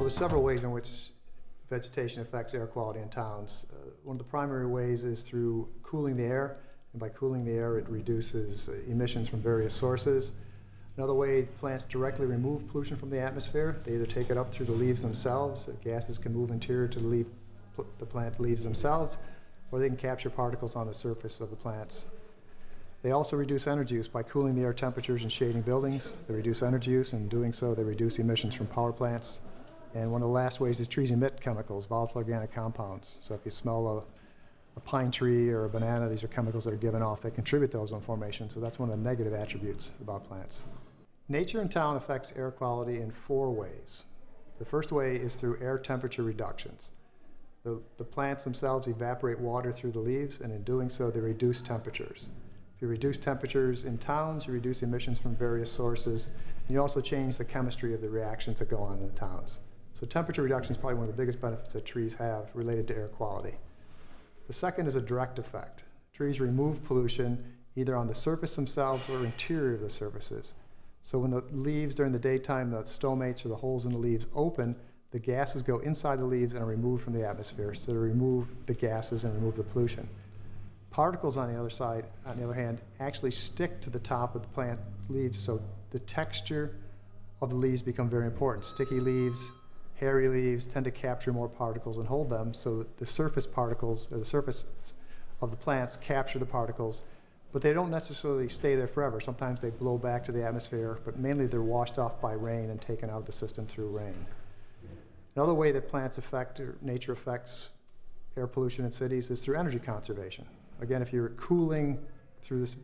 Well, there's several ways in which vegetation affects air quality in towns. One of the primary ways is through cooling the air, and by cooling the air it reduces emissions from various sources. Another way, plants directly remove pollution from the atmosphere. They either take it up through the leaves themselves, gases can move interior to the plant leaves themselves, or they can capture particles on the surface of the plants. They also reduce energy use by cooling the air temperatures and shading buildings. They reduce energy use, and in doing so they reduce emissions from power plants. And one of the last ways is trees emit chemicals, volatile organic compounds. So if you smell a pine tree or a banana, these are chemicals that are given off that contribute to ozone formation. So that's one of the negative attributes about plants. Nature in town affects air quality in 4 ways. The first way is through air temperature reductions. The plants themselves evaporate water through the leaves, and in doing so they reduce temperatures. If you reduce temperatures in towns, you reduce emissions from various sources, and you also change the chemistry of the reactions that go on in the towns. So temperature reduction is probably one of the biggest benefits that trees have related to air quality. The second is a direct effect. Trees remove pollution either on the surface themselves or interior of the surfaces. So when the leaves during the daytime, the stomates or the holes in the leaves open, the gases go inside the leaves and are removed from the atmosphere, so they remove the gases and remove the pollution. Particles on the other hand, actually stick to the top of the plant leaves, so the texture of the leaves become very important. Sticky leaves, hairy leaves tend to capture more particles and hold them, so that the surface particles, or the surface of the plants capture the particles, but they don't necessarily stay there forever. Sometimes they blow back to the atmosphere, but mainly they're washed off by rain and taken out of the system through rain. Another way that plants affect, or nature affects air pollution in cities is through energy conservation. Again, if you're cooling through this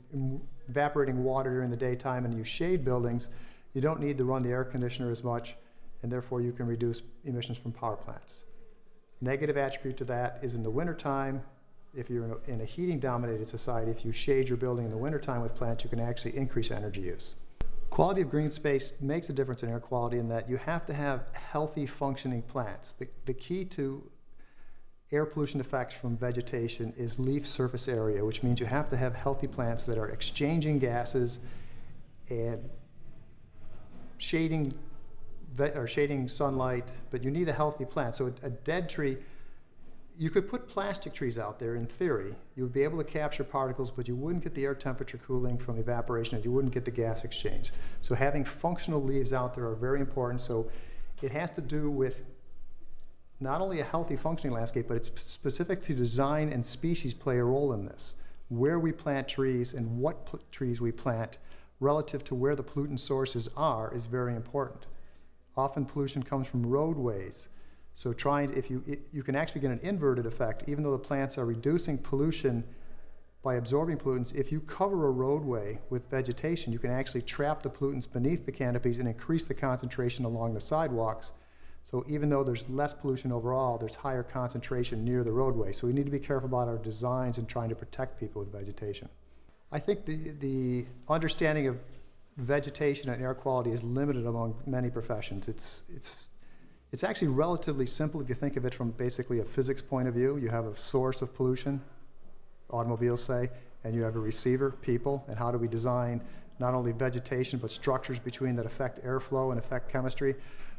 evaporating water during the daytime and you shade buildings, you don't need to run the air conditioner as much, and therefore you can reduce emissions from power plants. Negative attribute to that is in the wintertime. If you're in a heating-dominated society, if you shade your building in the wintertime with plants, you can actually increase energy use. Quality of green space makes a difference in air quality in that you have to have healthy, functioning plants. The key to air pollution effects from vegetation is leaf surface area, which means you have to have healthy plants that are exchanging gases and shading sunlight, but you need a healthy plant. So a dead tree, you could put plastic trees out there in theory. You would be able to capture particles, but you wouldn't get the air temperature cooling from evaporation, and you wouldn't get the gas exchange. So having functional leaves out there are very important. So it has to do with not only a healthy functioning landscape, but it's specific to design, and species play a role in this. Where we plant trees and what trees we plant relative to where the pollutant sources are is very important. Often pollution comes from roadways. So if you can actually get an inverted effect, even though the plants are reducing pollution by absorbing pollutants. If you cover a roadway with vegetation, you can actually trap the pollutants beneath the canopies and increase the concentration along the sidewalks. So even though there's less pollution overall, there's higher concentration near the roadway. So we need to be careful about our designs and trying to protect people with vegetation. I think the understanding of vegetation and air quality is limited among many professions. It's actually relatively simple if you think of it from basically a physics point of view. You have a source of pollution, automobiles say, and you have a receiver, people, and how do we design not only vegetation but structures between that affect airflow and affect chemistry.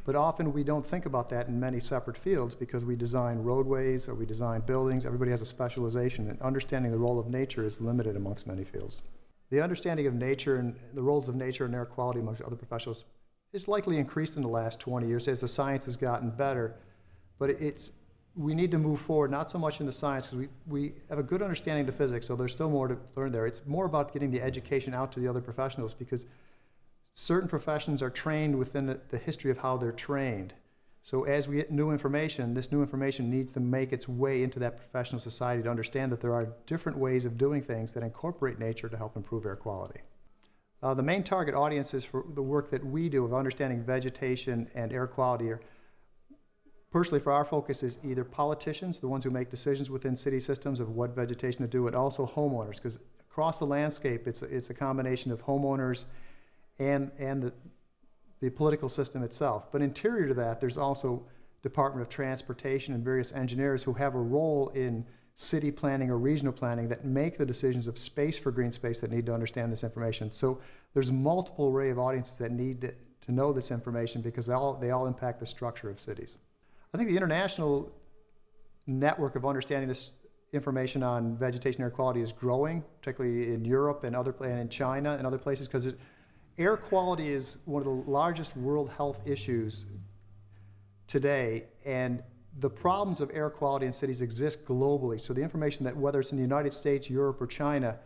But often we don't think about that in many separate fields because we design roadways or we design buildings. Everybody has a specialization, and understanding the role of nature is limited amongst many fields. The understanding of nature and the roles of nature and air quality amongst other professionals is likely increased in the last 20 years as the science has gotten better. But we need to move forward, not so much in the science, because we have a good understanding of the physics, so there's still more to learn there. It's more about getting the education out to the other professionals, because certain professions are trained within the history of how they're trained. So as we get new information, this new information needs to make its way into that professional society to understand that there are different ways of doing things that incorporate nature to help improve air quality. The main target audiences for the work that we do of understanding vegetation and air quality are, personally for our focus, is either politicians, the ones who make decisions within city systems of what vegetation to do, and also homeowners, because across the landscape it's a combination of homeowners and the political system itself. But interior to that, there's also Department of Transportation and various engineers who have a role in city planning or regional planning that make the decisions of space for green space that need to understand this information. So there's multiple array of audiences that need to know this information because they all impact the structure of cities. I think the international network of understanding this information on vegetation air quality is growing, particularly in Europe and in China and other places, because air quality is one of the largest world health issues today, and the problems of air quality in cities exist globally. So the information that whether it's in the United States, Europe, or China,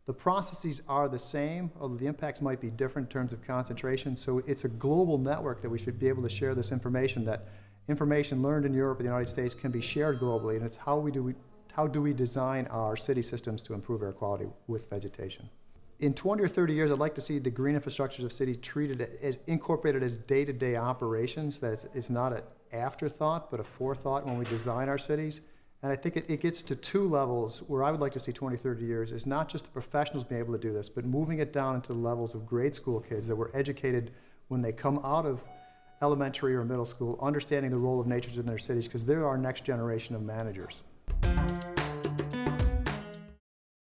the processes are the same, although the impacts might be different in terms of concentration. So it's a global network that we should be able to share this information, that information learned in Europe or the United States can be shared globally, and it's how do we design our city systems to improve air quality with vegetation. In 20 or 30 years, I'd like to see the green infrastructures of cities incorporated as day-to-day operations, that it's not an afterthought, but a forethought when we design our cities. And I think it gets to two levels where I would like to see 20, 30 years, is not just the professionals being able to do this, but moving it down into the levels of grade school kids that were educated when they come out of elementary or middle school, understanding the role of nature in their cities, because they're our next generation of managers.